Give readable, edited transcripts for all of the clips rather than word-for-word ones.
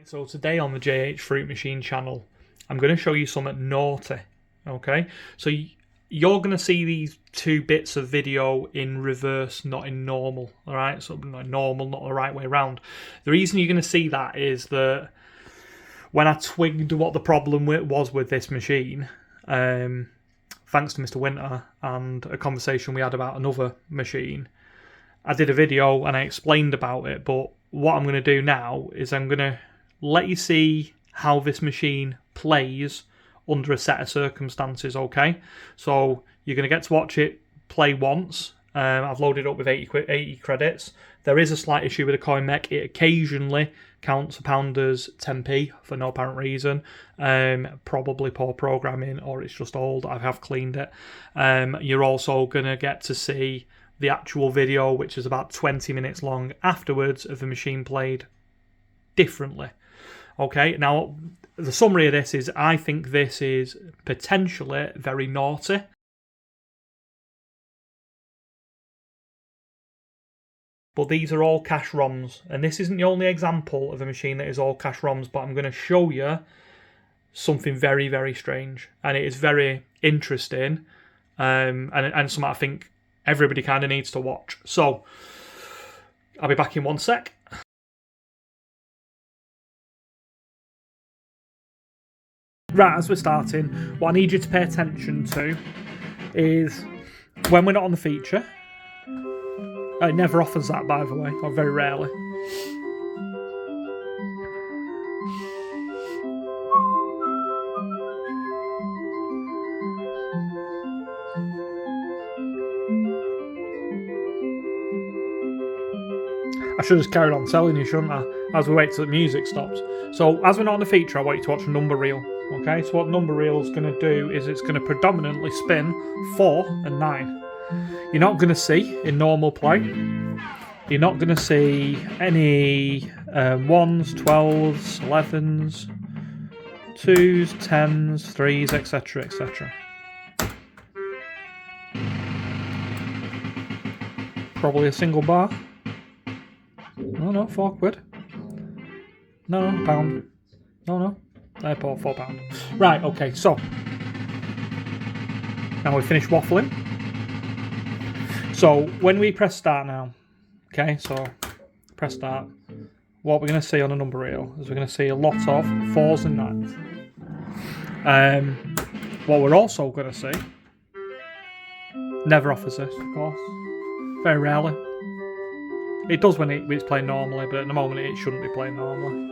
Right, so today on the JH Fruit Machine channel, I'm going to show you something naughty, okay? So you're going to see these two bits of video in reverse, not in normal, all right? So not normal, not the right way around. The reason you're going to see that is that when I twigged what the problem was with this machine, thanks to Mr. Winter and a conversation we had about another machine, I did a video and I explained about it, but what I'm going to do now is I'm going to let you see how this machine plays under a set of circumstances, okay? So you're going to get to watch it play once. I've loaded up with 80 credits. There is a slight issue with the coin mech. It occasionally counts a pound as 10p for no apparent reason. Probably poor programming, or it's just old. I have cleaned it. You're also going to get to see the actual video, which is about 20 minutes long afterwards, of the machine played differently. Okay, now the summary of this is I think this is potentially very naughty. But these are all cache ROMs, and this isn't the only example of a machine that is all cache ROMs, but I'm going to show you something very, very strange, and it is very interesting, and something I think everybody kind of needs to watch. So I'll be back in one sec. Right, as we're starting, what I need you to pay attention to is when we're not on the feature. It never offers that, by the way, or very rarely. I should have just carried on telling you, shouldn't I? As we wait till the music stops. So, as we're not on the feature, I want you to watch a number reel. Okay, so what number reel is going to do is it's going to predominantly spin 4 and 9. You're not going to see in normal play. You're not going to see any 1s, 12s, 11s, 2s, 10s, 3s, etc., etc. Probably a single bar. No, 4 quid. No, pound. No. Airport, £4. Right, okay, so now we've finished waffling. So when we press start now, okay, so press start, what we're going to see on a number reel is we're going to see a lot of 4s and 9s. What we're also going to see, never offers this, of course, very rarely. It does when it's playing normally, but at the moment it shouldn't be playing normally.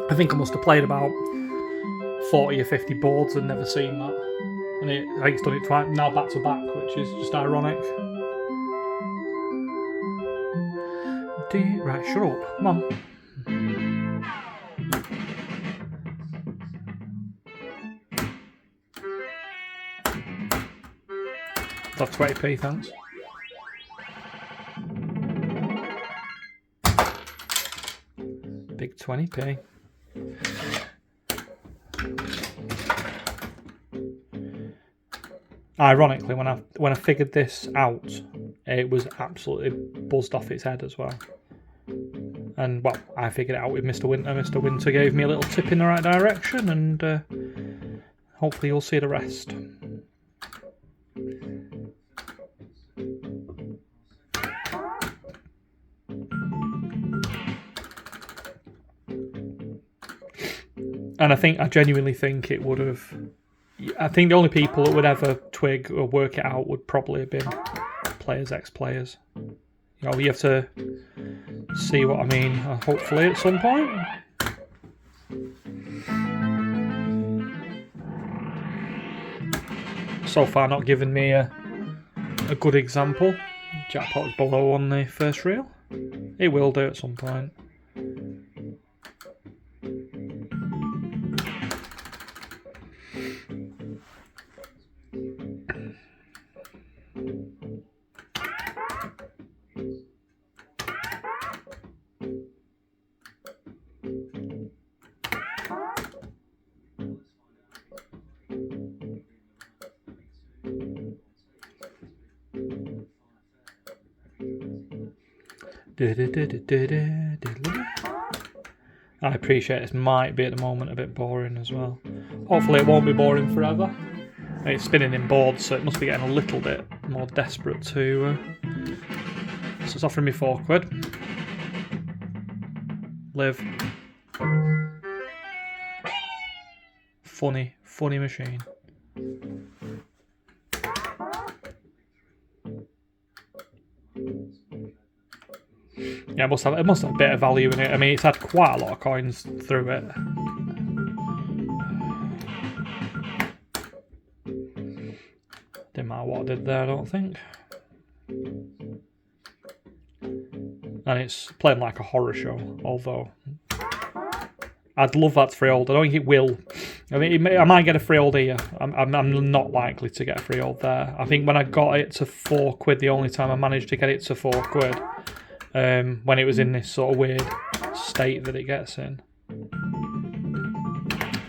I think I must have played about 40 or 50 boards and never seen that. And I think it's done it twice, now back to back, which is just ironic. Right, shut up. Come on. That's 20p, thanks. Big 20p. Ironically, when I figured this out, it was absolutely buzzed off its head as well. And well, I figured it out with Mr. Winter. Mr. Winter gave me a little tip in the right direction, and hopefully you'll see the rest. And I genuinely think it would have. I think the only people that would ever twig or work it out would probably have been players, ex-players. You know, you have to see what I mean, hopefully at some point. So far not given me a good example. Jackpot's below on the first reel. It will do at some point. I appreciate this might be at the moment a bit boring as well. Hopefully it won't be boring forever. It's spinning in boards, so it must be getting a little bit more desperate to... So it's offering me £4. Live. Funny machine. Yeah, it must have a bit of value in it. I mean, it's had quite a lot of coins through it. Didn't matter what I did there, I don't think. And it's playing like a horror show, although I'd love that freehold. I don't think it will. I mean, I might get a freehold here. I'm not likely to get a freehold there. I think when I got it to £4, the only time I managed to get it to £4, when it was in this sort of weird state that it gets in.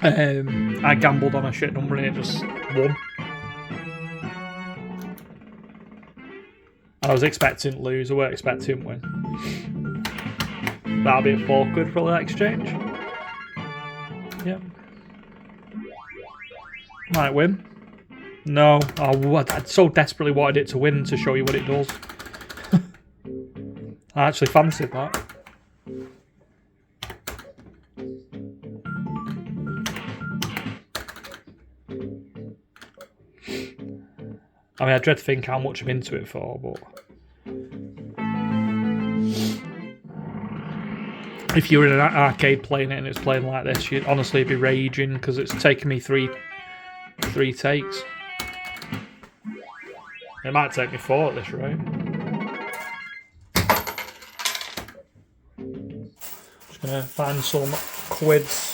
I gambled on a shit number and it just won. I was expecting to lose, I weren't expecting to win. That'll be a £4 for the exchange. Yep. Might win. No. Oh, I so desperately wanted it to win to show you what it does. I actually fancied that. I mean, I dread to think how much I'm into it for, but... If you were in an arcade playing it and it's playing like this, you'd honestly be raging because it's taken me three takes. It might take me 4 at this rate. Just going to find some quids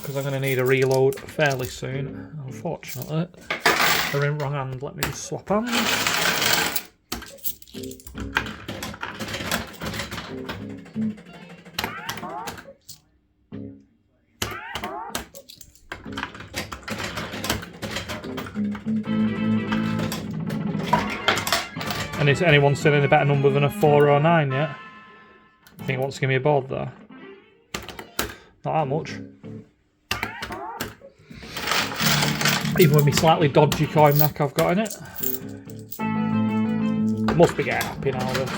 because I'm going to need a reload fairly soon, unfortunately. They're in wrong hand, let me just swap hands. And is anyone still in a better number than a 4 or 9 yet? I think it wants to give me a board there. Not that much. Even with my slightly dodgy coin neck I've got in it. Must be getting happy now, this.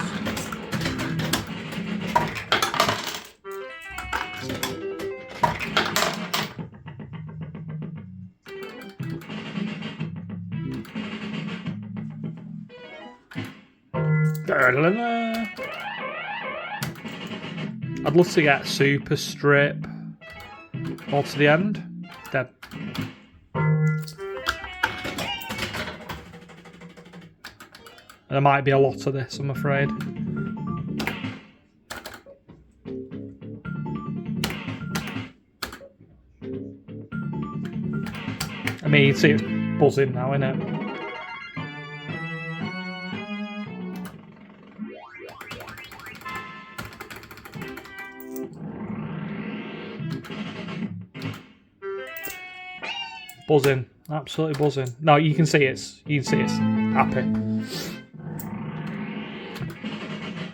I'd love to get super strip all to the end. Dead. There might be a lot of this, I'm afraid. I mean, you can see it's buzzing now, innit? Buzzing, absolutely buzzing. No, you can see it's happy.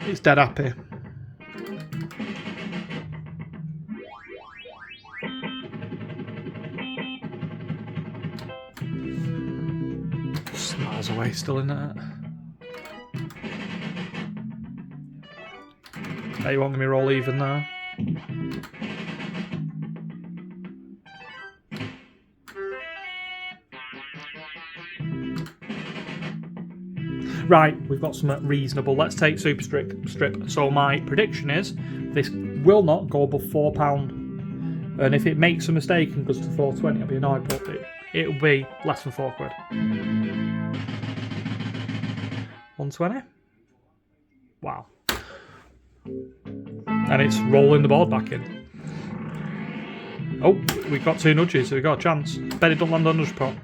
It's dead happy. Smiles away still, isn't it? Hey, you want me to roll even now? Right, we've got something reasonable. Let's take super strip. So my prediction is this will not go above £4. And if it makes a mistake and goes to 4.20, I'll be annoyed, but it'll be less than £4. 120? Wow. And it's rolling the board back in. Oh, we've got 2 nudges, so we've got a chance. Bet it don't land on nudge pot.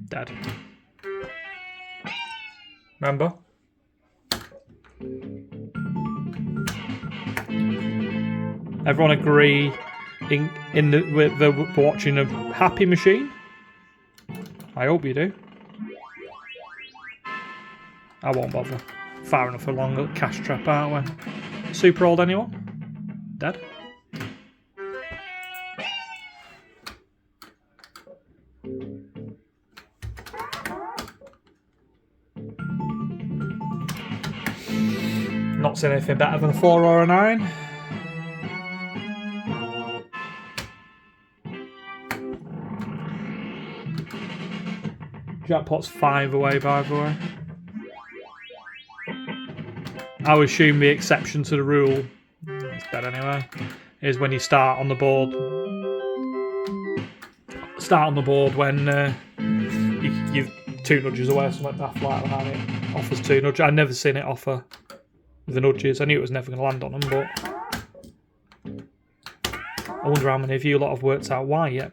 Dead. Remember? Everyone agree with watching a happy machine? I hope you do. I won't bother. Far enough along at cash trap, aren't we? Super old anyone? Dead? Not seen anything better than a 4 or a 9. Jackpot's 5 away, by the way. I would assume the exception to the rule, it's dead anyway, is when you start on the board. Start on the board when you're 2 nudges away or something like that, and it offers 2 nudges. I've never seen it offer the nudges. I knew it was never going to land on them, but I wonder how many of you lot have worked out why yet.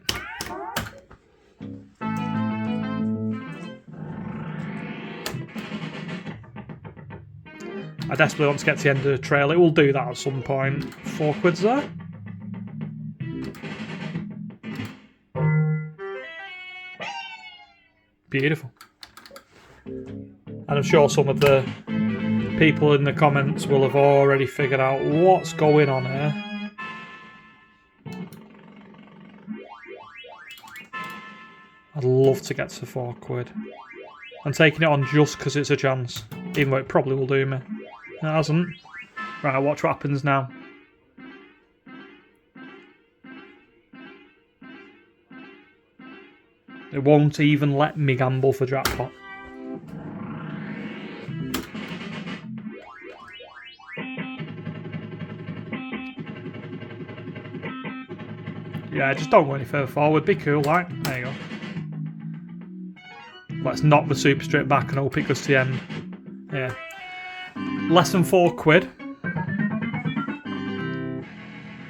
I desperately want to get to the end of the trail. It will do that at some point. 4 quid's there. Beautiful. And I'm sure some of the people in the comments will have already figured out what's going on here. I'd love to get to 4 quid. I'm taking it on just because it's a chance, even though it probably will do me. It hasn't. Right, I'll watch what happens now. It won't even let me gamble for jackpot. Yeah, just don't go any further forward. Be cool, like. There you go. Let's knock the super straight back and hope it goes to the end. Yeah. Less than 4 quid.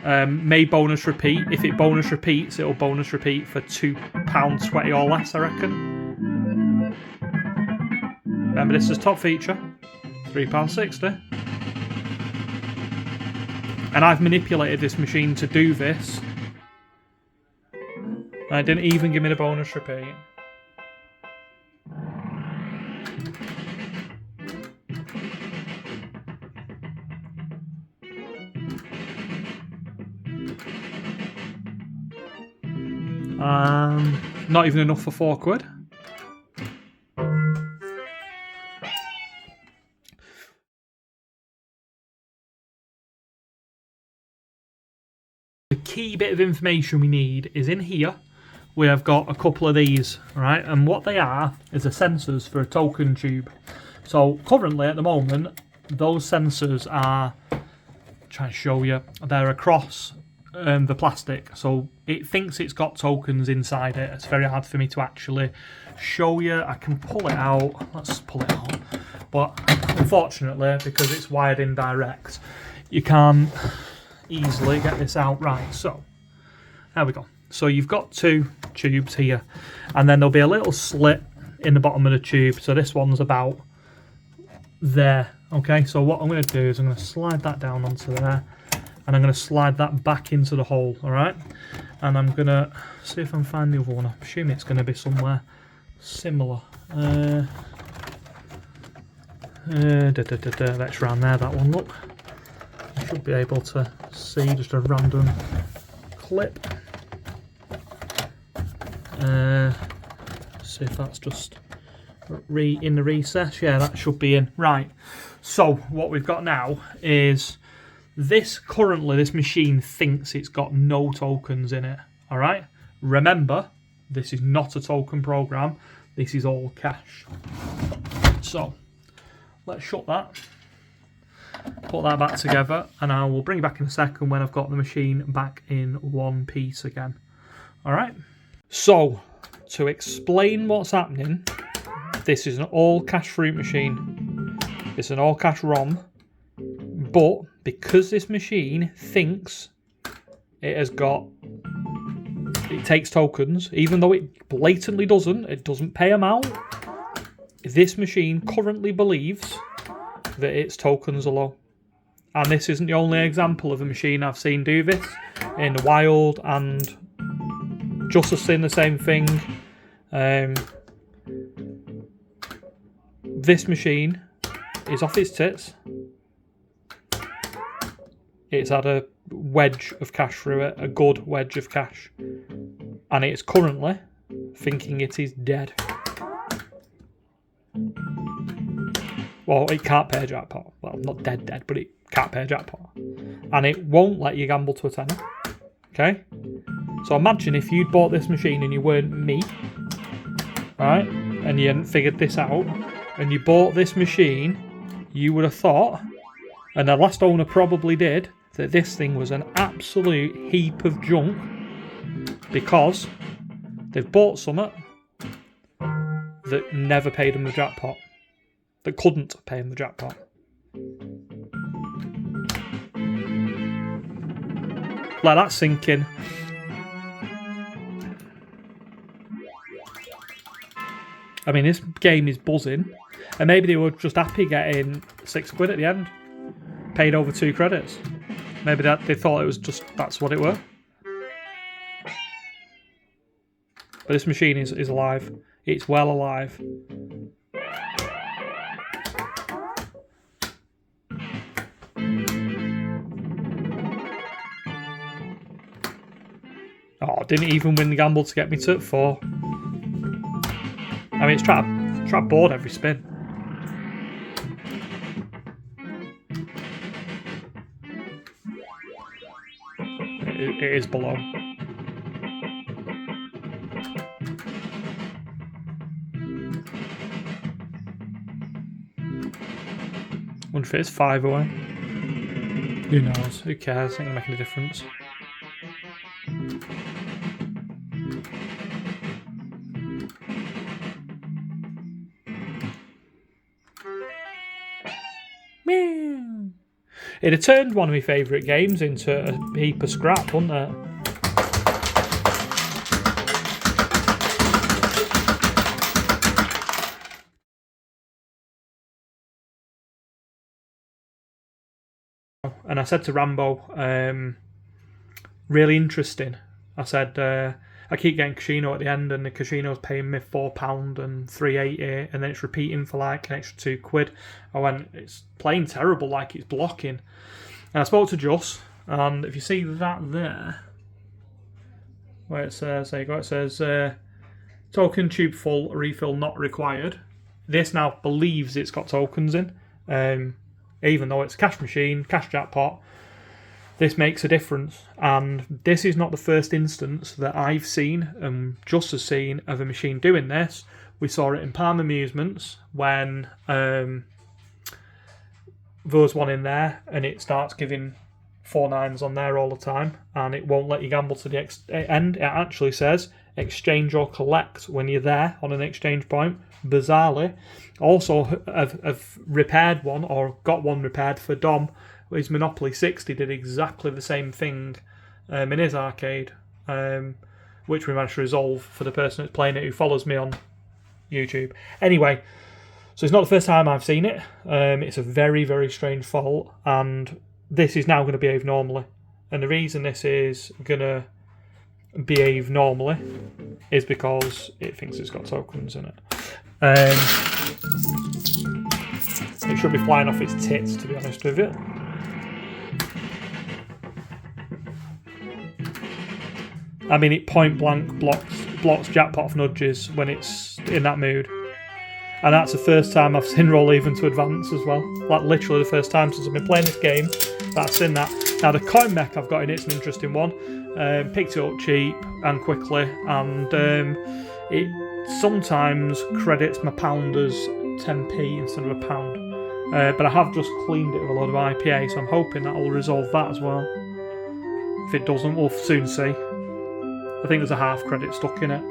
May bonus repeat. If it bonus repeats, it'll bonus repeat for £2.20 or less, I reckon. Remember, this is top feature. £3.60. And I've manipulated this machine to do this. And it didn't even give me the bonus repeat. Not even enough for 4 quid. The key bit of information we need is in here. We have got a couple of these, right? And what they are is the sensors for a token tube. So currently at the moment, those sensors are, trying to show you, they're across the plastic, so it thinks it's got tokens inside it. It's very hard for me to actually show you. I can pull it out. Let's pull it out. But unfortunately, because it's wired in direct, you can't easily get this out right. So there we go. So you've got 2 tubes here, and then there'll be a little slit in the bottom of the tube. So this one's about there. Okay, so what I'm going to do is I'm going to slide that down onto there. And I'm going to slide that back into the hole, alright? And I'm going to see if I can find the other one. I'm assuming it's going to be somewhere similar. That's around there, that one, look. I should be able to see just a random clip. See if that's just in the recess. Yeah, that should be in. Right, so what we've got now is... This machine thinks it's got no tokens in it, all right? Remember, this is not a token program. This is all cash. So, let's shut that. Put that back together, and I will bring it back in a second when I've got the machine back in one piece again. All right? So, to explain what's happening, this is an all-cash fruit machine. It's an all-cash ROM. But because this machine thinks it takes tokens, even though it blatantly doesn't, it doesn't pay them out, this machine currently believes that its tokens are low. And this isn't the only example of a machine I've seen do this in the wild, and just as seen the same thing. This machine is off its tits. It's had a wedge of cash through it, a good wedge of cash. And it's currently thinking it is dead. Well, it can't pay a jackpot. Well, not dead, but it can't pay a jackpot. And it won't let you gamble to a tenner. Okay? So imagine if you'd bought this machine and you weren't me, right? And you hadn't figured this out, and you bought this machine, you would have thought, and the last owner probably did, that this thing was an absolute heap of junk because they've bought something that never paid them the jackpot. That couldn't pay them the jackpot. Let that sink in. I mean, this game is buzzing. And maybe they were just happy getting £6 at the end. Paid over 2 credits. Maybe that they thought it was just, that's what it were. But this machine is alive. It's well alive. Oh, didn't even win the gamble to get me to 4. I mean, it's trying to board every spin. It is below. Wonder if it's 5 away. Who knows? Who cares? It ain't making a difference. It had turned one of my favourite games into a heap of scrap, wouldn't it? And I said to Rambo, really interesting. I said, I keep getting casino at the end, and the casino's paying me £4 and £3.80, and then it's repeating for like an extra £2. I went, it's playing terrible, like it's blocking. And I spoke to Juss, and if you see that there, where it says, there you go, it says, token tube full, refill not required. This now believes it's got tokens in, even though it's a cash machine, cash jackpot. This makes a difference, and this is not the first instance that I've seen and Just has seen of a machine doing this. We saw it in Palm Amusements when there was one in there and it starts giving 4 9s on there all the time, and it won't let you gamble to the end. It actually says exchange or collect when you're there on an exchange point. Bizarrely, also have repaired one or got one repaired for Dom. His Monopoly 60 did exactly the same thing in his arcade, which we managed to resolve for the person that's playing it who follows me on YouTube. Anyway, so it's not the first time I've seen it. It's a very, very strange fault, and this is now going to behave normally. And the reason this is going to behave normally is because it thinks it's got tokens in it. It should be flying off its tits, to be honest with you. I mean, it point blank blocks jackpot of nudges when it's in that mood. And that's the first time I've seen roll even to advance as well. Like literally the first time since I've been playing this game that I've seen that. Now the coin mech I've got in it's an interesting one. Picked it up cheap and quickly, and it sometimes credits my pound as 10p instead of a pound. But I have just cleaned it with a load of IPA, so I'm hoping that will resolve that as well. If it doesn't, we'll soon see. I think there's a half credit stuck in it.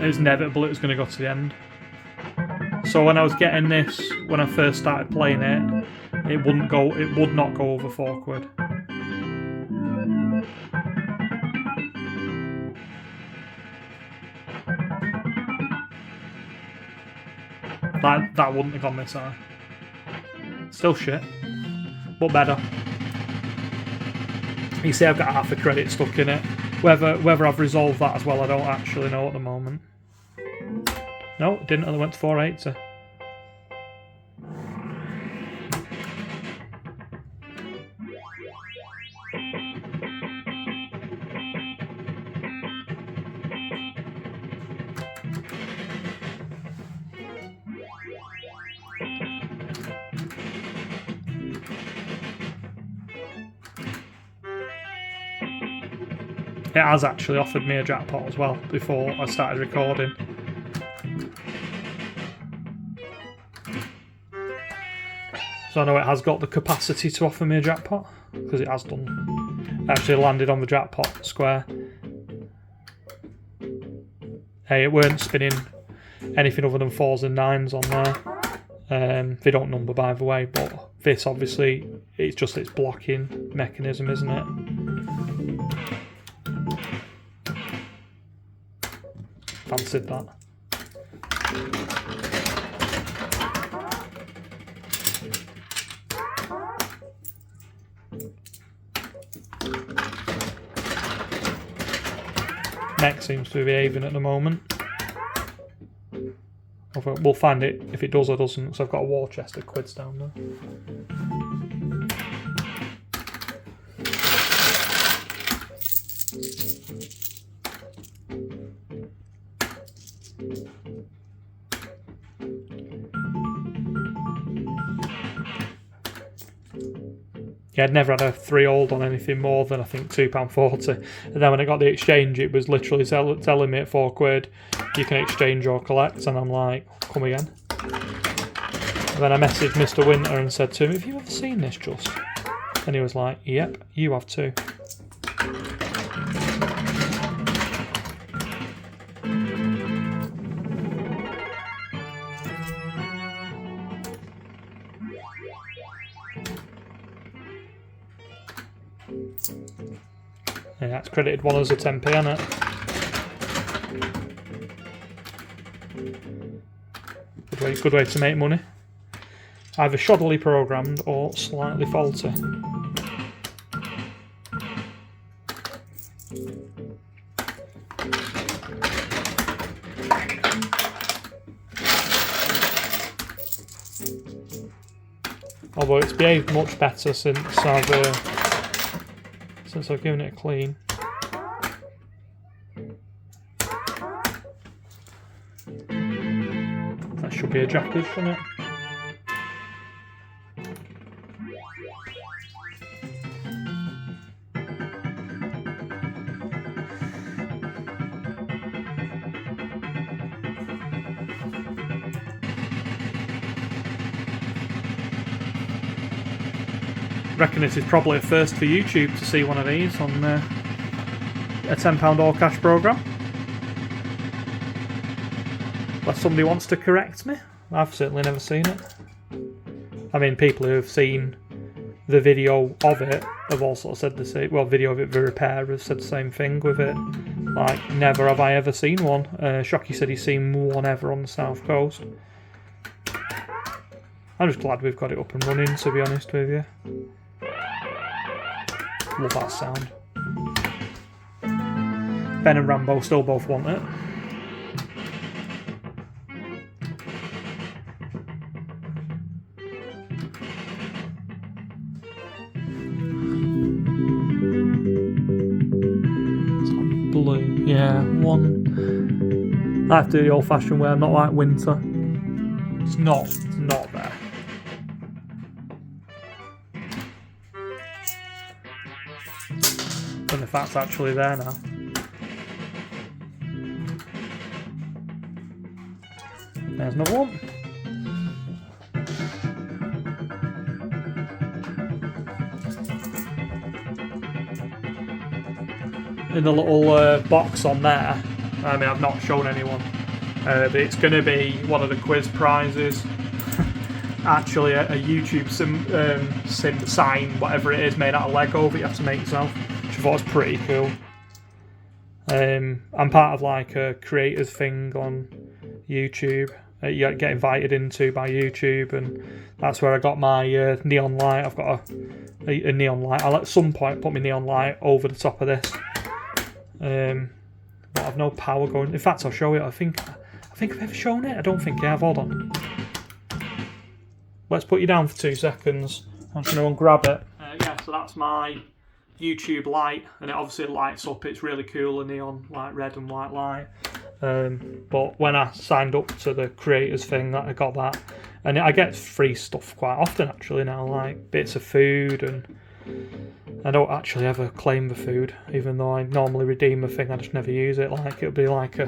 It was inevitable it was going to go to the end. So when I was getting this, when I first started playing it, it would not go over £4. That wouldn't have gone this high. Still shit, but better. You see I've got half a credit stuck in it. Whether I've resolved that as well, I don't actually know at the moment. No, it didn't, I went to 480. It has actually offered me a jackpot as well before I started recording. So I know it has got the capacity to offer me a jackpot, because it has done. I actually landed on the jackpot square. Hey, it weren't spinning anything other than 4s and 9s on there. They don't number, by the way, but this obviously, it's just its blocking mechanism, isn't it? Fancied that. Neck seems to be behaving at the moment. We'll find it if it does or doesn't, so I've got a war chest of quids down there. Yeah, I'd never had a 3 old on anything more than I think £2.40, and then when I got the exchange it was literally telling me at £4 you can exchange or collect, and I'm like, come again. And then I messaged Mr. Winter and said to him, have you ever seen this just? And he was like, yep, you have too. Yeah, that's credited one as a 10p, isn't it? Good way to make money. Either shoddily programmed or slightly faulty. Although it's behaved much better since I've given it a clean. That should be a jackpot, shouldn't it? I reckon this is probably a first for YouTube to see one of these on a £10 all cash programme. Unless somebody wants to correct me. I've certainly never seen it. I mean, people who have seen the video of it have also said the same. Well, video of it, the repair, have said the same thing with it. Like, never have I ever seen one. Shocky said he's seen one ever on the south coast. I'm just glad we've got it up and running, to be honest with you. Love that sound. Ben and Rambo still both want it. It's like blue. Yeah, one. I have to do the old-fashioned way, not like winter. It's not there. And if that's actually there now. There's another one. In the little box on there, I mean, I've not shown anyone, but it's going to be one of the quiz prizes. Actually, a YouTube sim sign, whatever it is, made out of Lego that you have to make yourself. I thought it was pretty cool. I'm part of like a creators thing on YouTube, you get invited into by YouTube, and that's where I got my neon light. I've got a neon light. I'll at some point put my neon light over the top of this. But I've no power going. In fact, I'll show it. I think I've ever shown it. I don't think I have. Hold on. Let's put you down for 2 seconds. I'm just going to ungrab it. Yeah, so that's my YouTube light, and it obviously lights up. It's really cool, a neon like red and white light. But when I signed up to the creators thing, I got that, and I get free stuff quite often actually now, like bits of food, and I don't actually ever claim the food, even though I normally redeem a thing. I just never use it. Like it'll be like you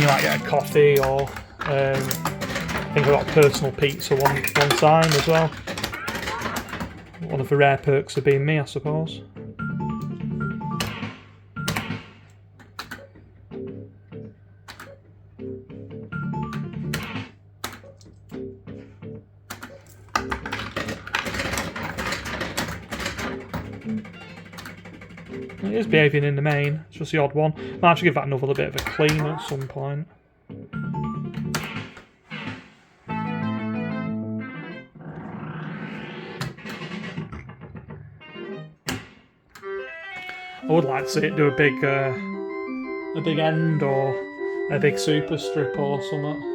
might get a coffee, or I think I got personal pizza one time as well. One of the rare perks of being me, I suppose. It is behaving in the main, it's just the odd one. Might actually give that another bit of a clean at some point. I would like to see it do a big end or a big super strip or something.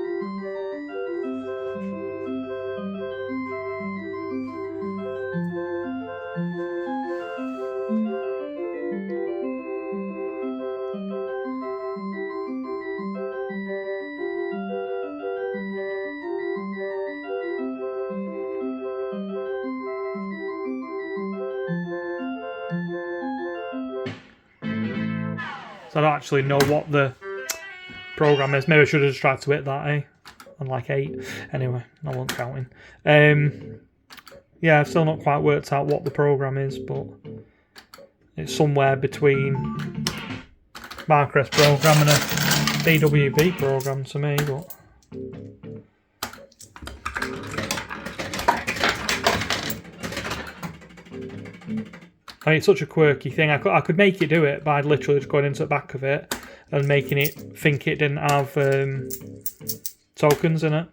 I don't actually know what the program is. Maybe I should have just tried to hit that, eh? On like 8. Anyway, I won't count in. Yeah, I've still not quite worked out what the program is, but it's somewhere between Barcrest program and a BWB program to me, but I mean, it's such a quirky thing. I could make it do it by literally just going into the back of it and making it think it didn't have tokens in it,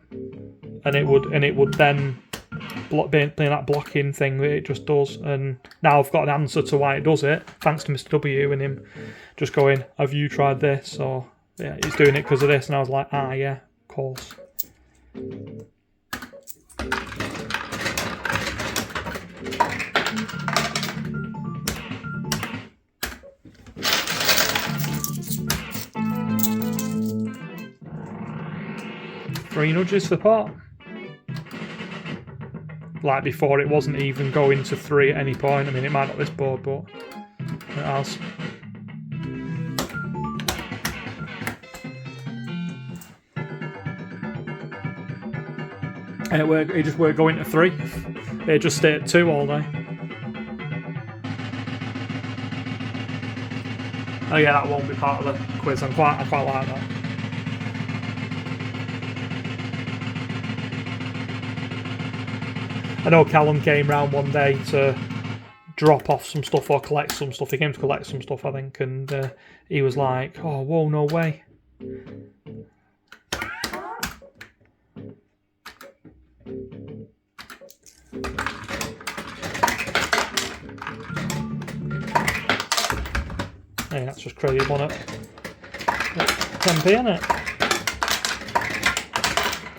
and it would then playing that blocking thing that it just does. And now I've got an answer to why it does it, thanks to Mr. W and him just going, "Have you tried this?" Or yeah, he's doing it because of this, and I was like, ah, yeah, of course. 3 nudges for pot. Like before, it wasn't even going to 3 at any point. I mean, it might not this board, but it has. And it just weren't going to 3. It just stayed at 2 all day. Oh yeah, that won't be part of the quiz. I quite like that. I know Callum came round one day to drop off some stuff or collect some stuff. He came to collect some stuff, I think, and he was like, "Oh, whoa, no way." Hey, that's just crazy, wasn't it? 10p, innit?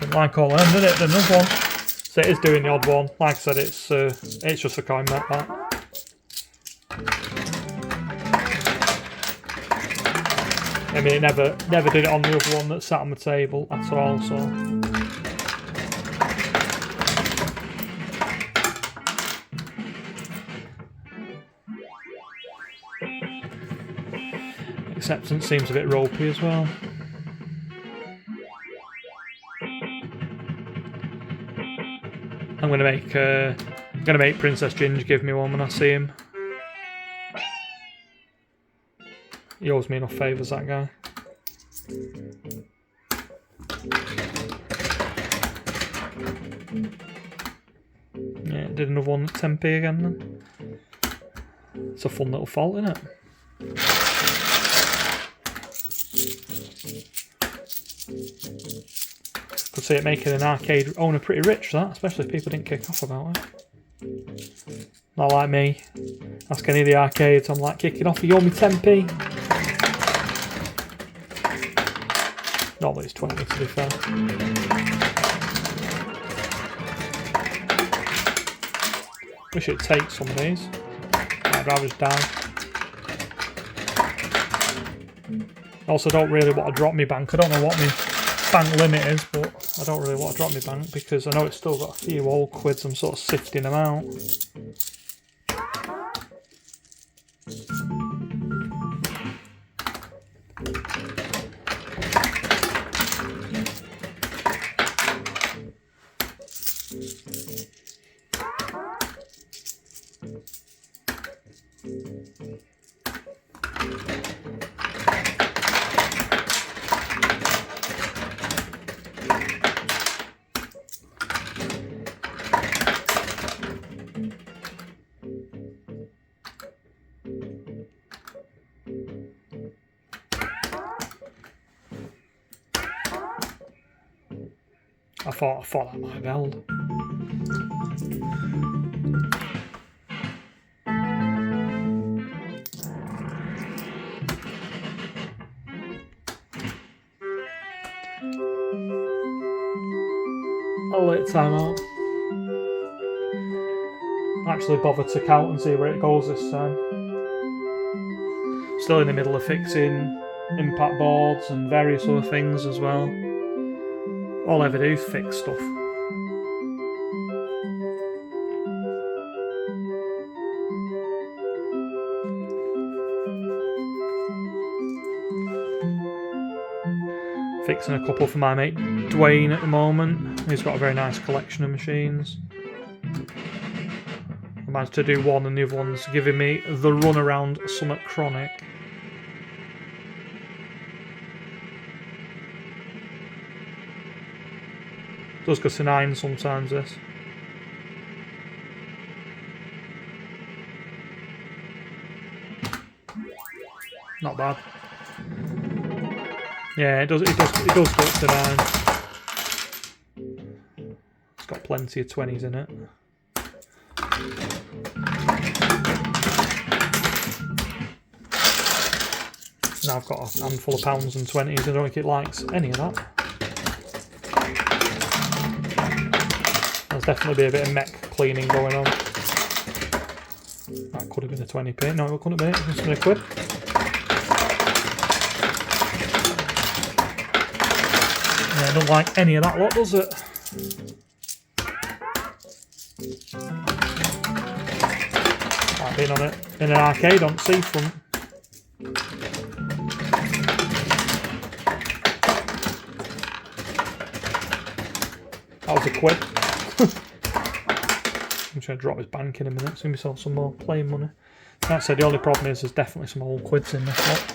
Didn't like all them, did it? Did another one. So it is doing the odd one. Like I said, it's just a coin map, that. I mean, it never did it on the other one that sat on the table at all, so. Acceptance seems a bit ropey as well. I'm gonna make Princess Ginge give me one when I see him. He owes me enough favours, that guy. Yeah, did another one at 10p again then. It's a fun little fault, isn't it? Could see it making an arcade owner pretty rich, that, especially if people didn't kick off about it. Not like me. Ask any of the arcades, I'm like kicking off, you owe me 10p. Normally it's 20 to be fair. Wish it'd take some of these. I'd rather just die. Also don't really want to drop my bank. I don't know what my bank limit is, but I don't really want to drop my bank because I know it's still got a few old quids. I'm sort of sifting them out. I thought that might have held. I'll let time out. Actually bother to count and see where it goes this time. Still in the middle of fixing impact boards and various other things as well. All I ever do is fix stuff. Fixing a couple for my mate Dwayne at the moment. He's got a very nice collection of machines. I managed to do one and the other one's giving me the run around Summit Chronic. Does go to 9 sometimes, this. Not bad. Yeah, it does go up to 9. It's got plenty of 20s in it. Now I've got a handful of pounds and 20s. I don't think it likes any of that. There's definitely be a bit of mech cleaning going on. That could have been a 20p. No, it couldn't be. It's been a quid. Yeah, I don't like any of that lot, does it? I've been on it in an arcade on Seafront. That was a quid. I'm just going to drop his bank in a minute, see myself some more playing money. That said, the only problem is there's definitely some old quids in this lot.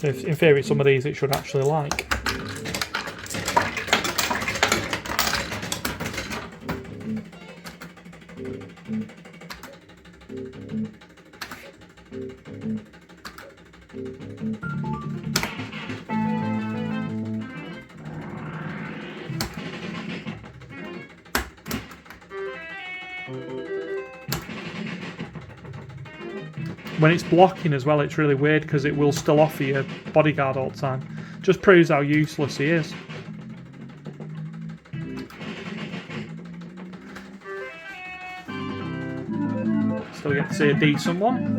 So in theory some of these it should actually like. When it's blocking as well, it's really weird because it will still offer you bodyguard all the time. Just proves how useless he is. Still get to see a decent one.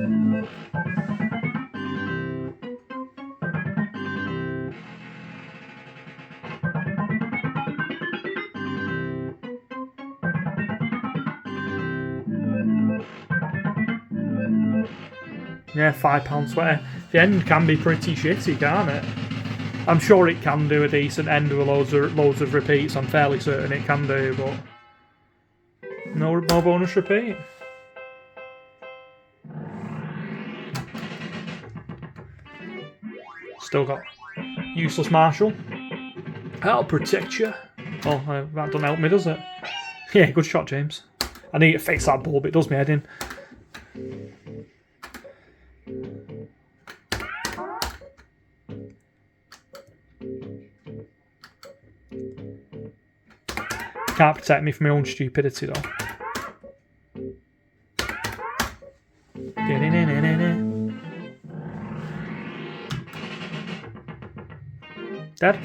Yeah, £5.20. The end can be pretty shitty, can't it? I'm sure it can do a decent end with loads of repeats. I'm fairly certain it can do, but no bonus repeat. Still got useless Marshall. That'll protect you. Oh, that doesn't help me, does it? Yeah, good shot, James. I need to fix that bulb, it does me head in. Can't protect me from my own stupidity though. Dead?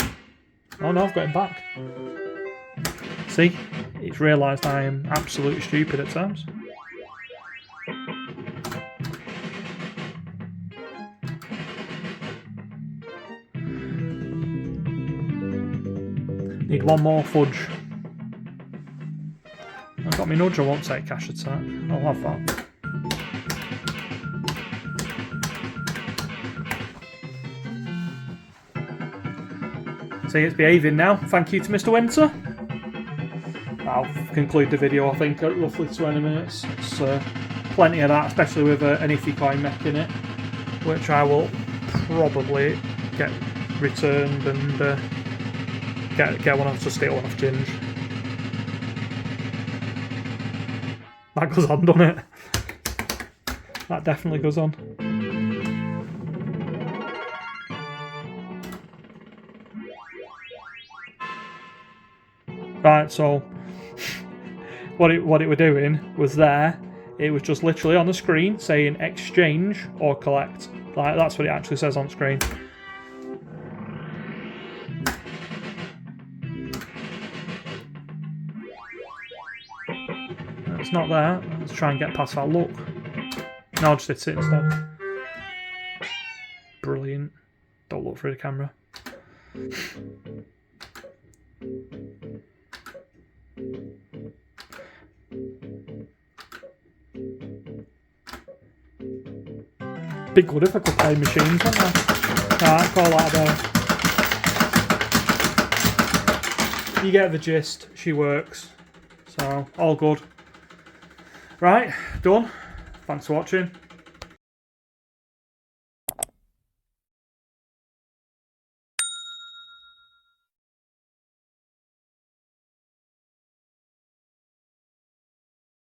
Oh no, I've got him back. See? It's realised I am absolutely stupid at times. Need one more fudge. I've got my nudge, I won't take cash attack. I'll have that. See, it's behaving now. Thank you to Mr. Winter. I'll conclude the video, I think, at roughly 20 minutes. It's plenty of that, especially with an iffy coin mech in it, which I will probably get returned and get one off to steal one off Ginge. That goes on, doesn't it? That definitely goes on. Right, so what it were doing was there. It was just literally on the screen saying exchange or collect. Like, that's what it actually says on screen. It's not there. Let's try and get past that look. No, I'll just hit it instead. Brilliant. Don't look through the camera. Be good if I could play machines, wouldn't I? Nah, call that a day. You get the gist. She works. So, all good. Right, done. Thanks for watching.